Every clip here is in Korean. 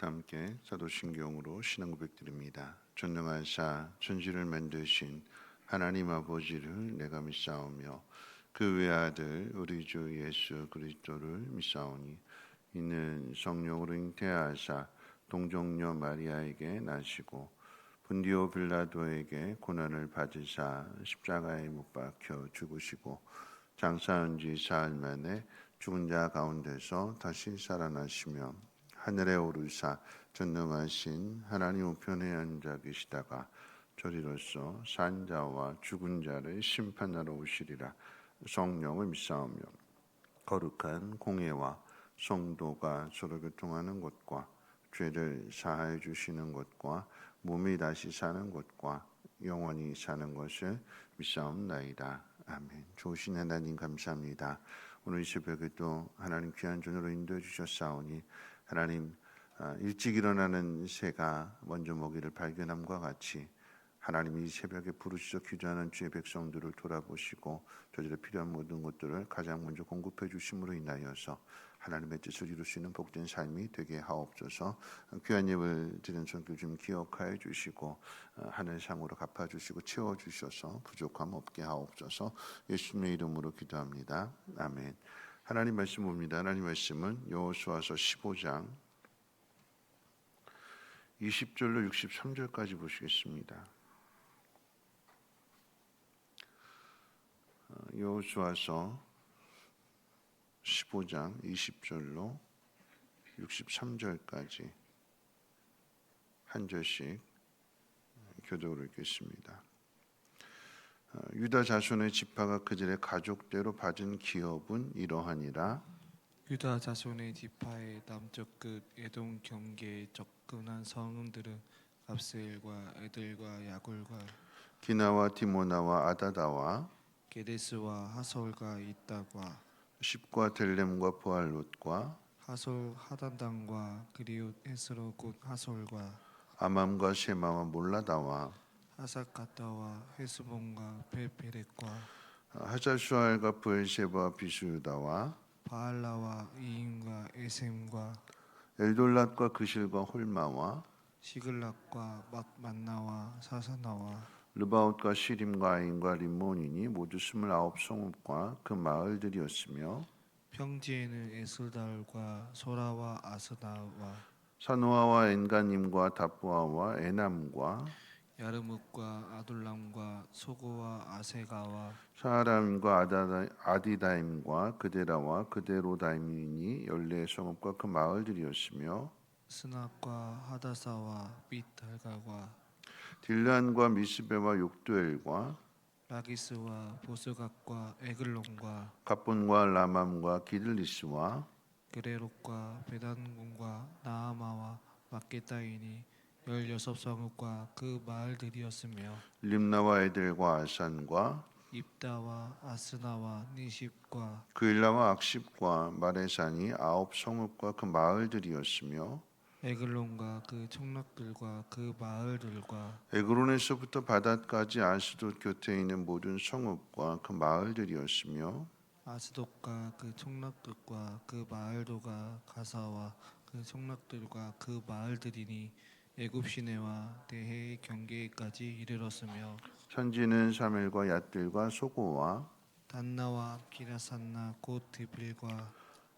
다 함께 사도신경으로 신앙 고백드립니다. 전능하사 천지를 만드신 하나님 아버지를 내가 믿사오며 그 외아들 우리 주 예수 그리스도를 믿사오니 이는 성령으로 잉태하사 동정녀 마리아에게 나시고 본디오 빌라도에게 고난을 받으사 십자가에 못 박혀 죽으시고 장사한 지 사흘 만에 죽은 자 가운데서 다시 살아나시며 하늘에 오르사 전능하신 하나님 우편에 앉아 계시다가 저리로서 산 자와 죽은 자를 심판하러 오시리라. 성령을 믿사오며 거룩한 공예와 성도가 서로 교통하는 것과 죄를 사하여 주시는 것과 몸이 다시 사는 것과 영원히 사는 것을 믿사옵나이다. 아멘. 좋으신 하나님 감사합니다. 오늘 이 새벽에도 하나님 귀한 존으로 인도해 주셨사오니 하나님 일찍 일어나는 새가 먼저 먹이를 발견함과 같이 하나님 이 새벽에 부르시어 기도하는 주의 백성들을 돌아보시고 저들의 필요한 모든 것들을 가장 먼저 공급해 주심으로 인하여서 하나님의 뜻을 이룰 수 있는 복된 삶이 되게 하옵소서. 귀한 예물 드린 손길 좀 기억하여 주시고 하늘상으로 갚아주시고 채워주셔서 부족함 없게 하옵소서. 예수님의 이름으로 기도합니다. 아멘. 하나님 말씀 봅니다. 하나님 말씀은 여호수아서 15장 20절로 63절까지 보시겠습니다. 여호수아서 15장 20절로 63절까지 한 절씩 교독으로 읽겠습니다. 유다 자손의 지파가 그들의 가족대로 받은 기업은 이러하니라. 유다 자손의 지파의 남쪽 끝 에돔 경계에 접근한 성읍들은 갑세엘과 에들과 야굴과 기나와 디모나와 아다다와 게데스와 하솔과 이따과 십과 델렘과 보알롯과 하솔 하단당과 그리웃 에스로 곧 하솔과 아맘과 셰마와 몰라다와 하사카타와 헤스본과 베페렉과 하잘수알과 부엘셰바 비수유다와 바알라와 이인과 에셈과 엘돌랏과 그실과 홀마와 시글락과 막만나와 사사나와 르바웃과 시림과 아인과 림몬이니 모두 29성읍과 그 마을들이었으며 평지에는 에슬달과 소라와 아스나와 사노아와 엔가님과 다보아와 에남과 야르묵과 아둘람과 소고와 아세가와 사하람과 아디다임과 그데라와 그데로다임이니 14성읍과 그 마을들이었으며 스낙과 하다사와 빗달가와 딜란과 미스베와 욕두엘과 라기스와 보스각과 에글론과 갑본과 라맘과 기들리스와 그레롯과 베단군과 나아마와 마케타이니 16성읍과 그 마을들이었으며 림나와 에델과 아산과 입다와 아스나와 니십과 그일라와 악십과 마레산이 9성읍과 그 마을들이었으며 에글론과 그 청락들과 그 마을들과 에그론에서부터 바닷까지 아스돗 곁에 있는 모든 성읍과 그 마을들이었으며 아스돗과 그 청락들과 그 마을도가 가사와 그 청락들과 그 마을들이니 애굽 시내와 대해의 경계까지 이르렀으며 산지는 사멜과 얏들과 소고와 단나와 기라산나 곧 디빌과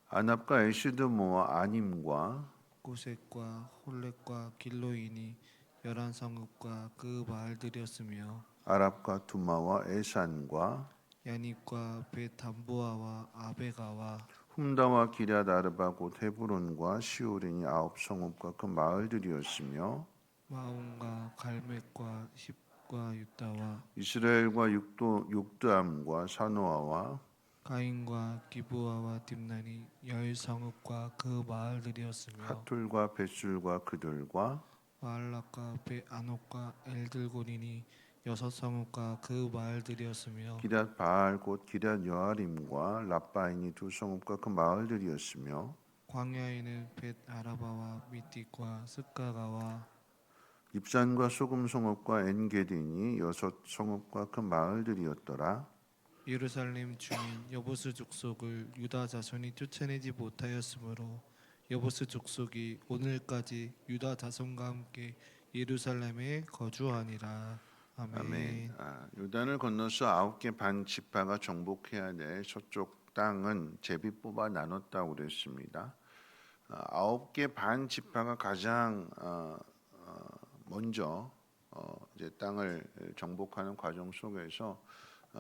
아납과 에시드모와 아님과 고색과 홀렉과 길로이니 11성읍과 그 마을들이었으며 아랍과 두마와 에산과 야닙과 베담보아와 아베가와 훔다와 기럇 아르바 곧 헤브론과 시오린이 9성읍과 그 마을들이었으며 마온과 갈맥과 십과 유다와 이스라엘과 욕드암과 사노아와 가인과 기브아와 딥나니 10성읍과 그 마을들이었으며 하툴과 벳술과 그들과 마알락과 베아녹과 엘들고니니 6성읍과 그 마을들이었으며 기럇 바알 곧 기럇 여아림과 랍바인이 2성읍과 그 마을들이었으며 광야에는 벳 아라바와 미띠과 스가가와 입산과 소금성읍과 엔게딘이 6성읍과 그 마을들이었더라. 예루살렘 주민 여보스 족속을 유다 자손이 쫓아내지 못하였으므로 여보스 족속이 오늘까지 유다 자손과 함께 예루살렘에 거주하니라. 아멘. 아멘. 요단을 건너서 9개 반 지파가 정복해야 될 서쪽 땅은 제비 뽑아 나눴다고 그랬습니다. 9개 반 지파가 가장 먼저 이제 땅을 정복하는 과정 속에서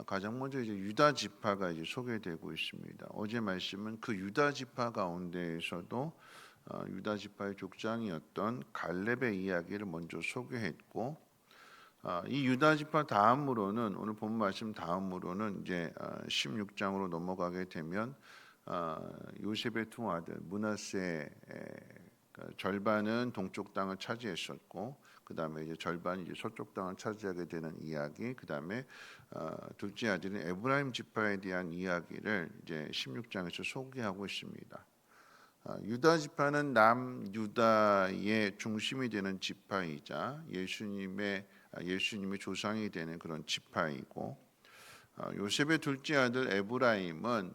가장 먼저 이제 유다 지파가 이제 소개되고 있습니다. 어제 말씀은 그 유다 지파 가운데에서도 유다 지파의 족장이었던 갈렙의 이야기를 먼저 소개했고, 이 유다 지파 다음으로는 오늘 본 말씀 다음으로는 이제 16장으로 넘어가게 되면 요셉의 두 아들 므낫세의 절반은 동쪽 땅을 차지했었고, 그 다음에 이제 절반이 이제 서쪽 땅을 차지하게 되는 이야기, 그 다음에 둘째 아들인 에브라임 지파에 대한 이야기를 이제 16장에서 소개하고 있습니다. 유다 지파는 남유다의 중심이 되는 지파이자 예수님의 조상이 되는 그런 지파이고, 요셉의 둘째 아들 에브라임은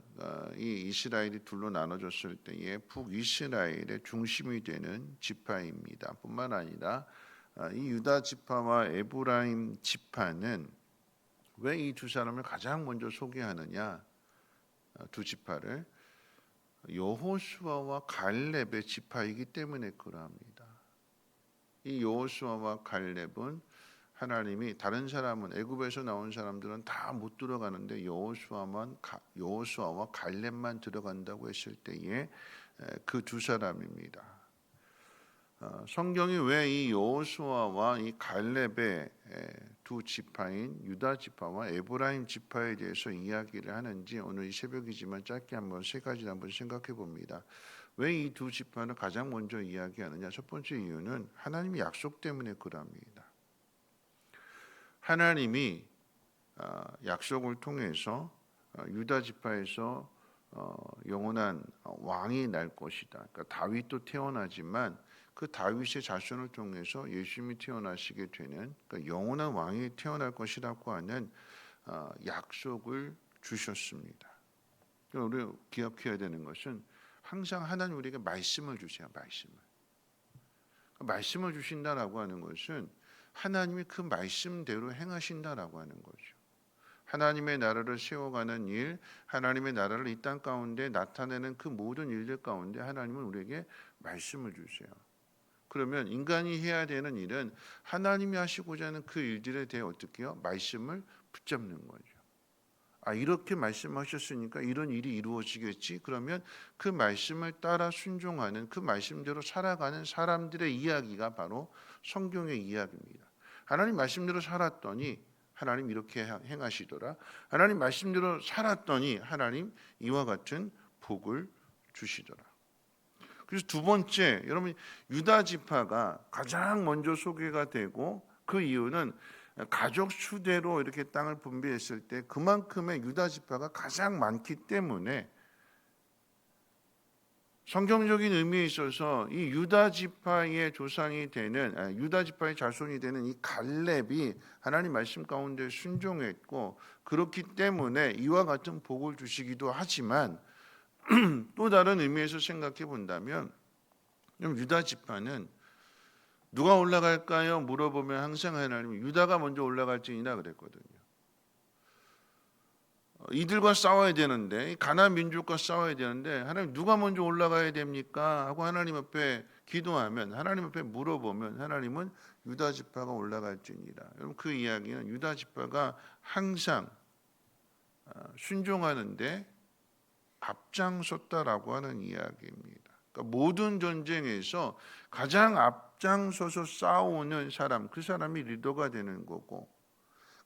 이 이스라엘이 둘로 나눠졌을 때에 북이스라엘의 중심이 되는 지파입니다. 뿐만 아니라 이 유다 지파와 에브라임 지파는 왜 이 두 사람을 가장 먼저 소개하느냐? 두 지파를 여호수아와 갈렙의 지파이기 때문에 그러합니다. 이 여호수아와 갈렙은 하나님이 다른 사람은 애굽에서 나온 사람들은 다 못 들어가는데 여호수아와 갈렙만 들어간다고 했을 때에 그 두 사람입니다. 성경이 왜 이 여호수아와 이 갈렙의 두 지파인 유다 지파와 에브라임 지파에 대해서 이야기를 하는지 오늘 이 새벽이지만 짧게 한번 세 가지를 한번 생각해 봅니다. 왜 이 두 지파는 가장 먼저 이야기하느냐? 첫 번째 이유는 하나님의 약속 때문에 그럽니다. 하나님이 약속을 통해서 유다 지파에서 영원한 왕이 날 것이다. 그러니까 다윗도 태어나지만 그 다윗의 자손을 통해서 예수님이 태어나시게 되는, 그러니까 영원한 왕이 태어날 것이라고 하는 약속을 주셨습니다. 우리 기억해야 되는 것은 항상 하나님 우리에게 말씀을 주세요. 말씀을 주신다라고 하는 것은 하나님이 그 말씀대로 행하신다라고 하는 거죠. 하나님의 나라를 세워가는 일, 하나님의 나라를 이 땅 가운데 나타내는 그 모든 일들 가운데 하나님은 우리에게 말씀을 주세요. 그러면 인간이 해야 되는 일은 하나님이 하시고자 하는 그 일들에 대해 어떻게 해요? 말씀을 붙잡는 거죠. 이렇게 말씀하셨으니까 이런 일이 이루어지겠지. 그러면 그 말씀을 따라 순종하는, 그 말씀대로 살아가는 사람들의 이야기가 바로 성경의 이야기입니다. 하나님 말씀대로 살았더니 하나님 이렇게 행하시더라. 하나님 말씀대로 살았더니 하나님 이와 같은 복을 주시더라. 그래서 두 번째, 여러분 유다 지파가 가장 먼저 소개가 되고, 그 이유는 가족 수대로 이렇게 땅을 분배했을 때 그만큼의 유다 지파가 가장 많기 때문에 성경적인 의미에 있어서 이 유다 지파의 조상이 되는, 유다 지파의 자손이 되는 이 갈렙이 하나님 말씀 가운데 순종했고, 그렇기 때문에 이와 같은 복을 주시기도 하지만 또 다른 의미에서 생각해 본다면 유다 지파는 누가 올라갈까요? 물어보면 항상 하나님이 유다가 먼저 올라갈지니라 그랬거든요. 이들과 싸워야 되는데, 가나안 민족과 싸워야 되는데 하나님 누가 먼저 올라가야 됩니까? 하고 하나님 앞에 기도하면, 하나님 앞에 물어보면 하나님은 유다 지파가 올라갈지니라. 여러분 그 이야기는 유다 지파가 항상 순종하는데 앞장섰다라고 하는 이야기입니다. 그러니까 모든 전쟁에서 가장 앞장서서 싸우는 사람, 그 사람이 리더가 되는 거고,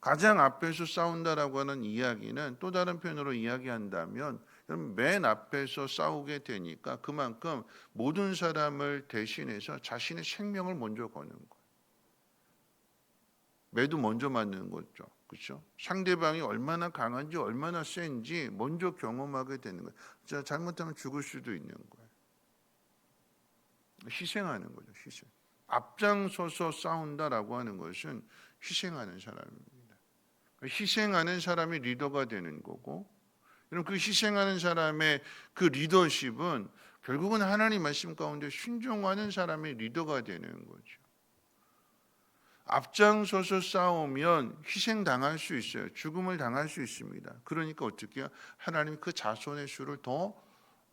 가장 앞에서 싸운다라고 하는 이야기는 또 다른 편으로 이야기한다면 맨 앞에서 싸우게 되니까 그만큼 모든 사람을 대신해서 자신의 생명을 먼저 거는 거예요. 매도 먼저 맞는 거죠. 그렇죠? 상대방이 얼마나 강한지 얼마나 센지 먼저 경험하게 되는 거예요. 자, 잘못하면 죽을 수도 있는 거예요. 희생하는 거죠. 희생. 앞장서서 싸운다라고 하는 것은 희생하는 사람입니다. 희생하는 사람이 리더가 되는 거고, 그 희생하는 사람의 그 리더십은 결국은 하나님 말씀 가운데 순종하는 사람이 리더가 되는 거죠. 앞장서서 싸우면 희생당할 수 있어요. 죽음을 당할 수 있습니다. 그러니까 어떻게 해요? 하나님이 그 자손의 수를 더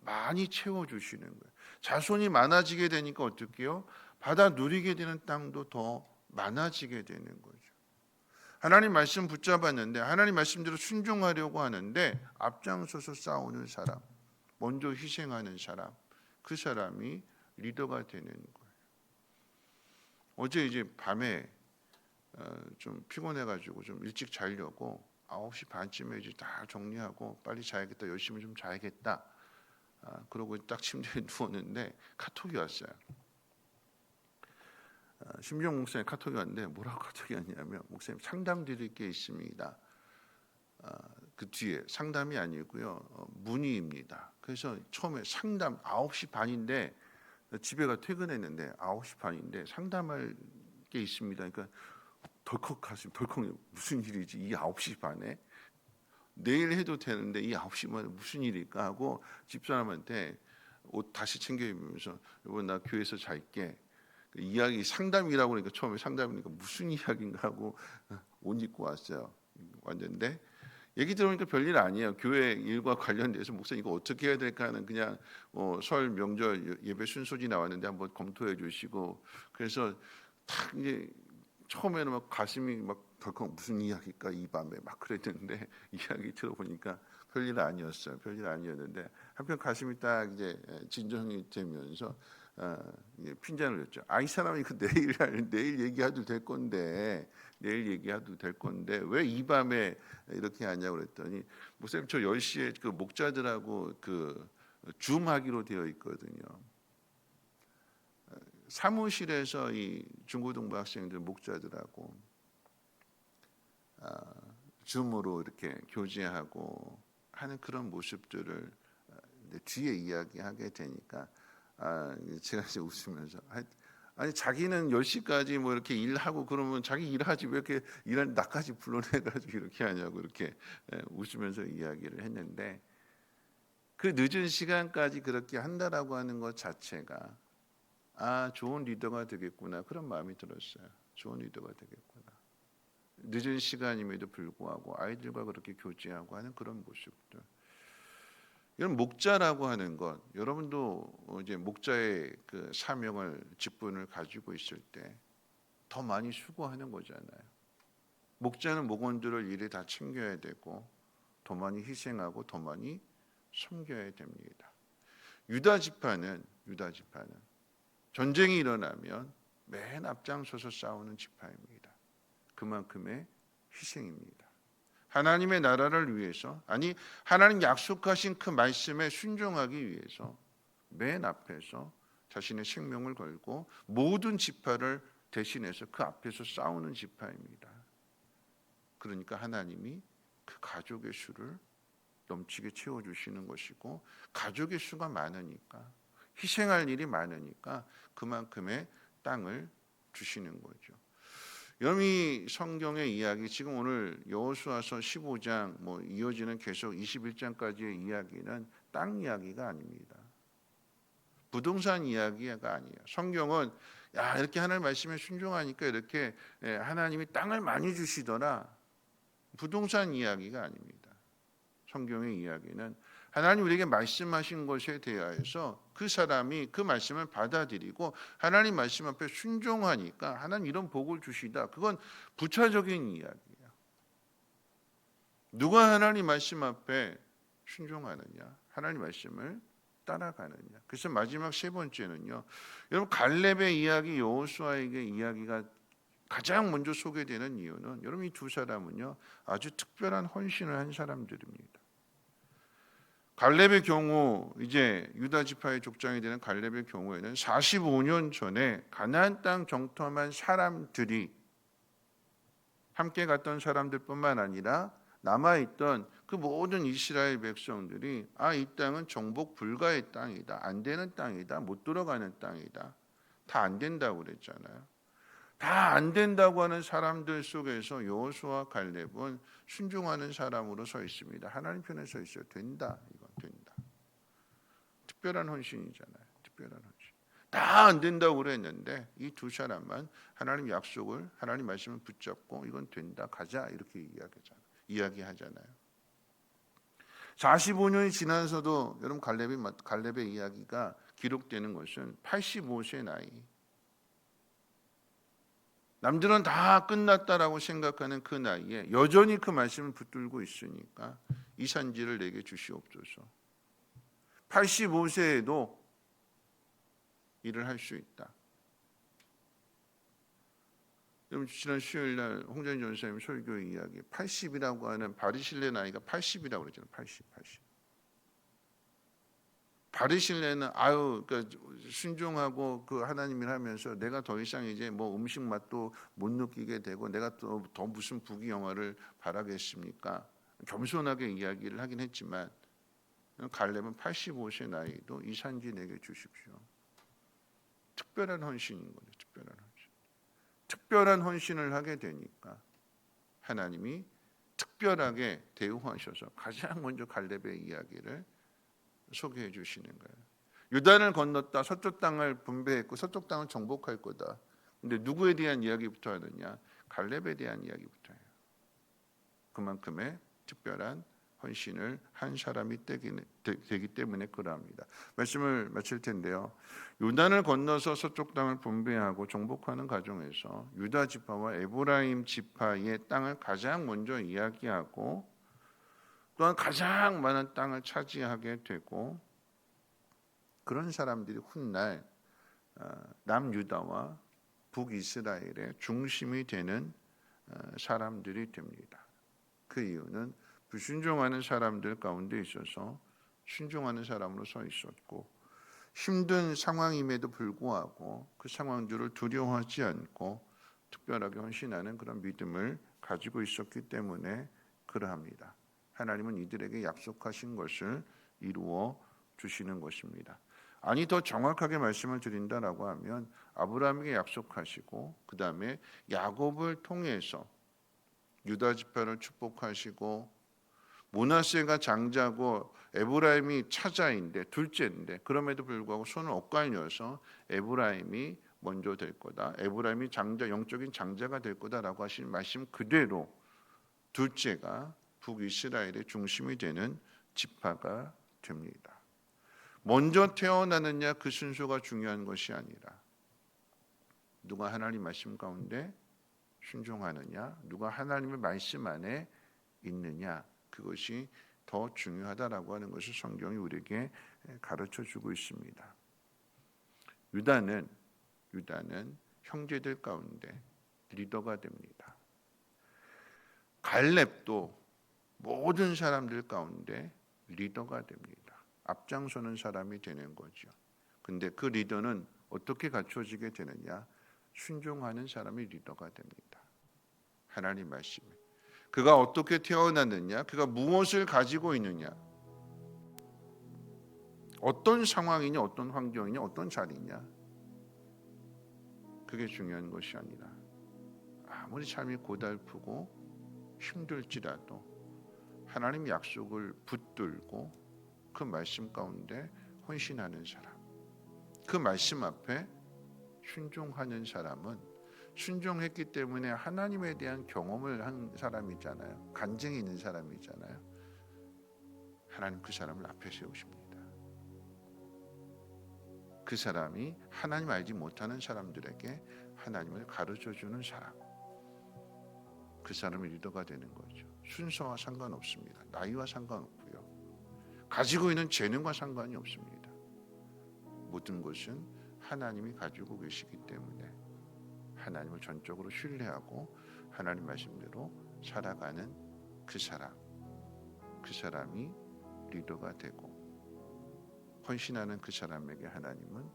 많이 채워주시는 거예요. 자손이 많아지게 되니까 어떻게 해요? 받아 누리게 되는 땅도 더 많아지게 되는 거죠. 하나님 말씀 붙잡았는데 하나님 말씀대로 순종하려고 하는데 앞장서서 싸우는 사람, 먼저 희생하는 사람, 그 사람이 리더가 되는 거예요. 어제 이제 밤에 좀 피곤해가지고 좀 일찍 자려고 9시 반쯤에 이제 다 정리하고 빨리 자야겠다, 열심히 좀 자야겠다. 그러고 딱 침대에 누웠는데 카톡이 왔어요. 심지영 목사님 카톡이 왔는데 뭐라고 카톡이 왔냐면 목사님 상담 드릴 게 있습니다. 그 뒤에 상담이 아니고요. 문의입니다. 그래서 처음에 상담 9시 반인데 집에 가 퇴근했는데 9시 반인데 상담할 게 있습니다. 그러니까 덜컥 가슴 덜컥 무슨 일이지 이 9시 반에 내일 해도 되는데 이 9시 반에 무슨 일일까 하고 집사람한테 옷 다시 챙겨 입으면서 여보 나 교회에서 잘게 이야기 상담이라고 그러니까 처음에 상담이니까 무슨 이야기인가 하고 옷 입고 왔어요. 왔는데 얘기 들어보니까 별일 아니에요. 교회 일과 관련돼서 목사님 이거 어떻게 해야 될까 하는 그냥 설 명절 예배 순서지 나왔는데 한번 검토해 주시고 그래서 딱 이제 처음에는 막 가슴이 막 덜컥 무슨 이야기일까 이 밤에 막 그랬는데 이야기 들어보니까 별일 아니었어요. 별일 아니었는데 한편 가슴이 딱 이제 진정이 되면서 핀잔을 냈죠. 이 사람이 그 내일 얘기해도 될 건데 내일 얘기해도 될 건데 왜 이 밤에 이렇게 하냐고 그랬더니 목사님 저 10시에 그 목자들하고 그 줌하기로 되어 있거든요. 사무실에서 이 중고등부 학생들 목자들하고 줌으로 이렇게 교제하고 하는 그런 모습들을 뒤에 이야기하게 되니까 제가 이제 웃으면서 아니 자기는 10시까지 뭐 이렇게 일하고 그러면 자기 일하지 왜 이렇게 일하는 나까지 불러내가지고 이렇게 하냐고 이렇게 웃으면서 이야기를 했는데 그 늦은 시간까지 그렇게 한다라고 하는 것 자체가 좋은 리더가 되겠구나 그런 마음이 들었어요. 좋은 리더가 되겠구나. 늦은 시간임에도 불구하고 아이들과 그렇게 교제하고 하는 그런 모습들. 이런 목자라고 하는 것, 여러분도 이제 목자의 그 사명을 직분을 가지고 있을 때 더 많이 수고하는 거잖아요. 목자는 목원들을 일에 다 챙겨야 되고 더 많이 희생하고 더 많이 섬겨야 됩니다. 유다 지파는 전쟁이 일어나면 맨 앞장서서 싸우는 지파입니다. 그만큼의 희생입니다. 하나님의 나라를 위해서 하나님 약속하신 그 말씀에 순종하기 위해서 맨 앞에서 자신의 생명을 걸고 모든 지파를 대신해서 그 앞에서 싸우는 지파입니다. 그러니까 하나님이 그 가족의 수를 넘치게 채워주시는 것이고 가족의 수가 많으니까 희생할 일이 많으니까 그만큼의 땅을 주시는 거죠. 여러분이 성경의 이야기 지금 오늘 여호수아서 15장 이어지는 계속 21장까지의 이야기는 땅 이야기가 아닙니다. 부동산 이야기가 아니에요. 성경은 이렇게 하나님 말씀에 순종하니까 이렇게 하나님이 땅을 많이 주시더라. 부동산 이야기가 아닙니다. 성경의 이야기는 하나님 우리에게 말씀하신 것에 대하여서 그 사람이 그 말씀을 받아들이고 하나님 말씀 앞에 순종하니까 하나님 이런 복을 주시다. 그건 부차적인 이야기예요. 누가 하나님 말씀 앞에 순종하느냐? 하나님 말씀을 따라가느냐? 그래서 마지막 세 번째는요. 여러분 갈렙의 이야기, 여호수아에게 이야기가 가장 먼저 소개되는 이유는 여러분 이 두 사람은요. 아주 특별한 헌신을 한 사람들입니다. 갈렙의 경우 이제 유다 지파의 족장이 되는 갈렙의 경우에는 45년 전에 가나안 땅 정탐한 사람들이 함께 갔던 사람들뿐만 아니라 남아있던 그 모든 이스라엘 백성들이 이 땅은 정복 불가의 땅이다. 안 되는 땅이다. 못 들어가는 땅이다. 다 안 된다고 그랬잖아요. 다 안 된다고 하는 사람들 속에서 여호수아와 갈렙은 순종하는 사람으로 서 있습니다. 하나님 편에 서 있어요. 된다. 이건 된다. 특별한 헌신이잖아요. 특별한 헌신. 다 안 된다고 그랬는데 이 두 사람만 하나님 약속을, 하나님 말씀을 붙잡고 이건 된다, 가자 이렇게 이야기하잖아요. 45년이 지나서도 여러분 갈렙의 이야기가 기록되는 것은 85세 나이. 남들은 다 끝났다라고 생각하는 그 나이에 여전히 그 말씀을 붙들고 있으니까 이 산지를 내게 주시옵소서. 85세에도 일을 할 수 있다. 여러분 지난 수요일 날 홍정인 전사님 설교의 이야기 80이라고 하는 바리실레 나이가 80이라고 그러잖아요. 80. 바리실레는 그러니까 순종하고 그 하나님을 하면서 내가 더 이상 이제 뭐 음식 맛도 못 느끼게 되고 내가 또 더 무슨 부귀영화를 바라겠습니까? 겸손하게 이야기를 하긴 했지만 갈렙은 85세 나이도 이 산지 내게 주십시오. 특별한 헌신인 거죠. 특별한 헌신. 특별한 헌신을 하게 되니까 하나님이 특별하게 대우하셔서 가장 먼저 갈렙의 이야기를 소개해 주시는 거예요. 요단을 건넜다. 서쪽 땅을 분배했고 서쪽 땅을 정복할 거다. 근데 누구에 대한 이야기부터 하느냐? 갈렙에 대한 이야기부터 해요. 그만큼의 특별한 헌신을 한 사람이 되기 때문에 그러합니다. 말씀을 마칠 텐데요. 요단을 건너서 서쪽 땅을 분배하고 정복하는 과정에서 유다 지파와 에브라임 지파의 땅을 가장 먼저 이야기하고 또한 가장 많은 땅을 차지하게 되고 그런 사람들이 훗날 남유다와 북이스라엘의 중심이 되는 사람들이 됩니다. 그 이유는 불순종하는 사람들 가운데 있어서 순종하는 사람으로 서 있었고 힘든 상황임에도 불구하고 그 상황들을 두려워하지 않고 특별하게 헌신하는 그런 믿음을 가지고 있었기 때문에 그러합니다. 하나님은 이들에게 약속하신 것을 이루어 주시는 것입니다. 아니 더 정확하게 말씀을 드린다라고 하면 아브라함에게 약속하시고 그 다음에 야곱을 통해서 유다 지파를 축복하시고 므낫세가 장자고 에브라임이 차자인데 둘째인데 그럼에도 불구하고 손을 엇갈려서 에브라임이 먼저 될 거다. 에브라임이 장자 영적인 장자가 될 거다라고 하신 말씀 그대로 둘째가 북이스라엘의 중심이 되는 지파가 됩니다. 먼저 태어나느냐 그 순서가 중요한 것이 아니라 누가 하나님 말씀 가운데 순종하느냐, 누가 하나님의 말씀 안에 있느냐 그것이 더 중요하다라고 하는 것을 성경이 우리에게 가르쳐주고 있습니다. 유다는 형제들 가운데 리더가 됩니다. 갈렙도 모든 사람들 가운데 리더가 됩니다. 앞장서는 사람이 되는 거죠. 근데 그 리더는 어떻게 갖춰지게 되느냐? 순종하는 사람이 리더가 됩니다. 하나님 말씀에. 그가 어떻게 태어났느냐? 그가 무엇을 가지고 있느냐? 어떤 상황이냐? 어떤 환경이냐? 어떤 자리냐? 그게 중요한 것이 아니라 아무리 삶이 고달프고 힘들지라도 하나님 약속을 붙들고 그 말씀 가운데 헌신하는 사람, 그 말씀 앞에 순종하는 사람은 순종했기 때문에 하나님에 대한 경험을 한 사람이잖아요. 간증이 있는 사람이잖아요. 하나님 그 사람을 앞에 세우십니다. 그 사람이 하나님 알지 못하는 사람들에게 하나님을 가르쳐주는 사람, 그 사람이 리더가 되는 거죠. 순서와 상관없습니다. 나이와 상관없고요. 가지고 있는 재능과 상관이 없습니다. 모든 것은 하나님이 가지고 계시기 때문에 하나님을 전적으로 신뢰하고 하나님 말씀대로 살아가는 그 사람이 리더가 되고 헌신하는 그 사람에게 하나님은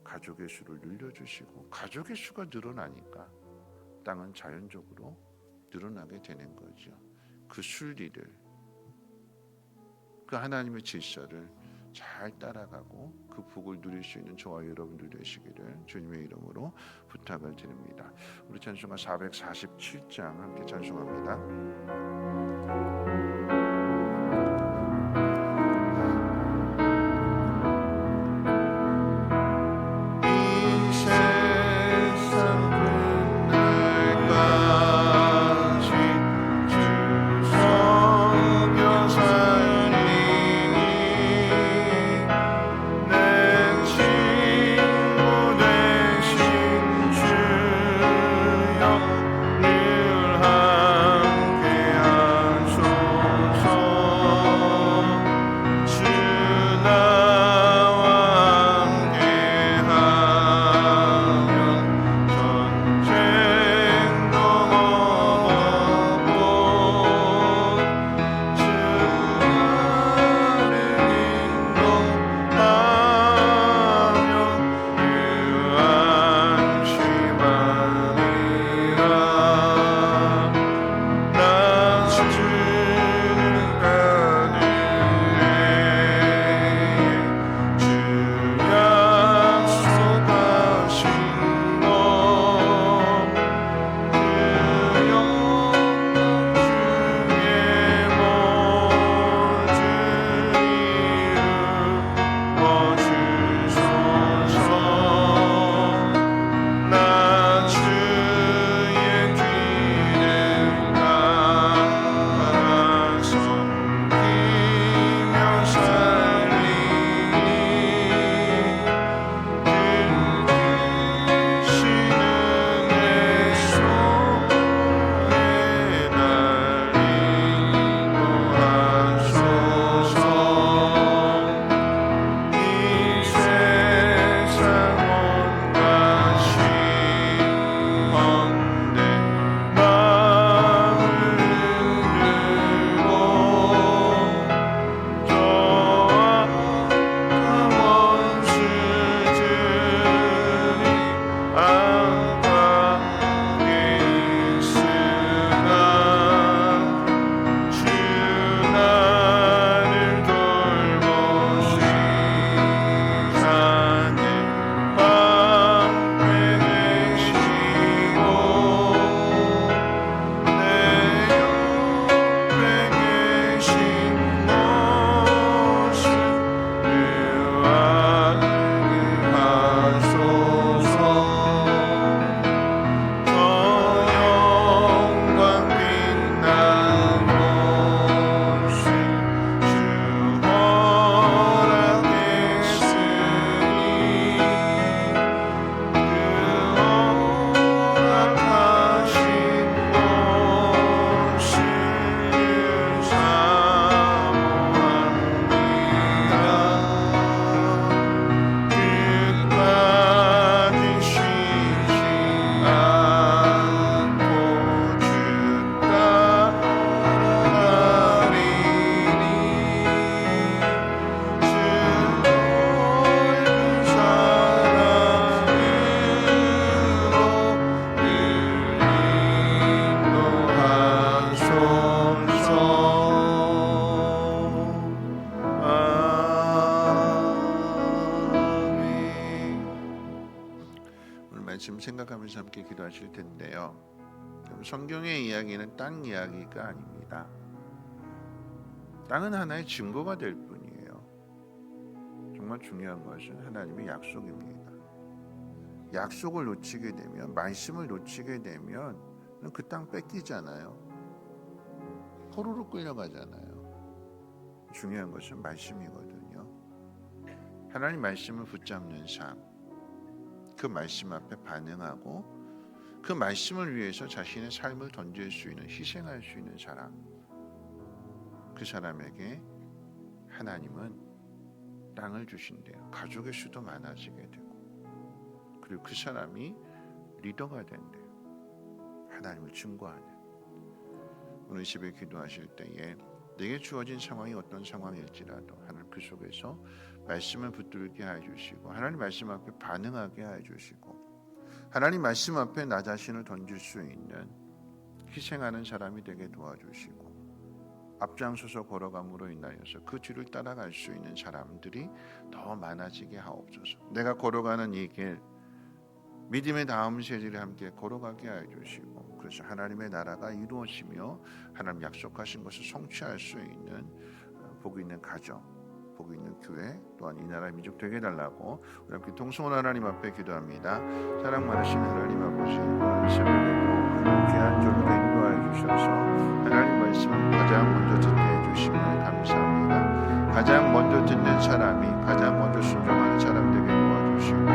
가족의 수를 늘려주시고 가족의 수가 늘어나니까 땅은 자연적으로 늘어나게 되는 거죠. 그 순리를, 그 하나님의 질서를 잘 따라가고 그 복을 누릴 수 있는 저와 여러분들 되시기를 주님의 이름으로 부탁을 드립니다. 우리 찬송가 447장 함께 찬송합니다. 말씀 생각하면서 함께 기도하실 텐데요. 성경의 이야기는 땅 이야기가 아닙니다. 땅은 하나의 증거가 될 뿐이에요. 정말 중요한 것은 하나님의 약속입니다. 약속을 놓치게 되면, 말씀을 놓치게 되면 그 땅 뺏기잖아요. 포로로 끌려가잖아요. 중요한 것은 말씀이거든요. 하나님 말씀을 붙잡는 삶, 그 말씀 앞에 반응하고 그 말씀을 위해서 자신의 삶을 던질 수 있는, 희생할 수 있는 사람, 그 사람에게 하나님은 땅을 주신대요. 가족의 수도 많아지게 되고, 그리고 그 사람이 리더가 된대요. 하나님을 증거하는. 오늘 10일 기도하실 때에 내게 주어진 상황이 어떤 상황일지라도 하나님 그 속에서 말씀을 붙들게 해주시고, 하나님 말씀 앞에 반응하게 해주시고, 하나님 말씀 앞에 나 자신을 던질 수 있는, 희생하는 사람이 되게 도와주시고, 앞장서서 걸어감으로 인하여서 그 뒤를 따라갈 수 있는 사람들이 더 많아지게 하옵소서. 내가 걸어가는 이 길, 믿음의 다음 세대를 함께 걸어가게 해주시고, 그래서 하나님의 나라가 이루어지며 하나님 약속하신 것을 성취할 수 있는 복 있는 가정, 복 있는 교회, 또한 이 나라의 민족 되게 해달라고 우리 함께 동성원 하나님 앞에 기도합니다. 사랑 많으신 하나님 아버지, 오늘 새벽에도 귀한 절로 인도하여 주셔서 하나님 말씀을 가장 먼저 듣게 해주심을 감사합니다. 가장 먼저 듣는 사람이 가장 먼저 순종하는 사람 되게 도와주시고,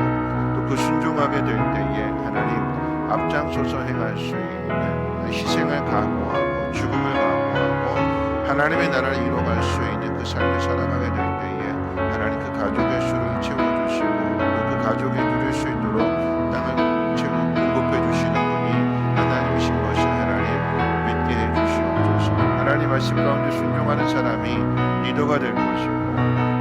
그 순종하게 될 때에 하나님 앞장서서 행할 수 있는, 희생을 각오하고 죽음을 각오하고 하나님의 나라를 이뤄갈 수 있는 그 삶을 살아가게 될 때에 하나님 그 가족의 수를 채워주시고, 그 가족이 누릴 수 있도록 땅을 공급해 주시는 분이 하나님이신 것을 하나님 믿게 해주시옵소서. 하나님 말씀 가운데 순종하는 사람이 리더가 될 것이고,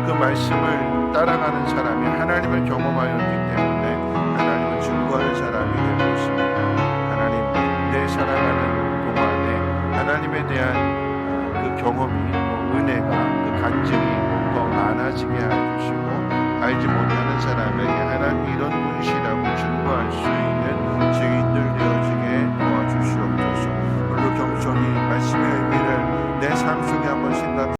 그 말씀을 따라가는 사람이 하나님을 경험하였기 때문에 하나님을 증거하는 사람이 될 것입니다. 하나님, 내 살아가는 동안에 하나님에 대한 그 경험이, 은혜가, 그 간증이 더 많아지게 해주시고, 알지 못하는 사람에게 하나님 이런 분이시라고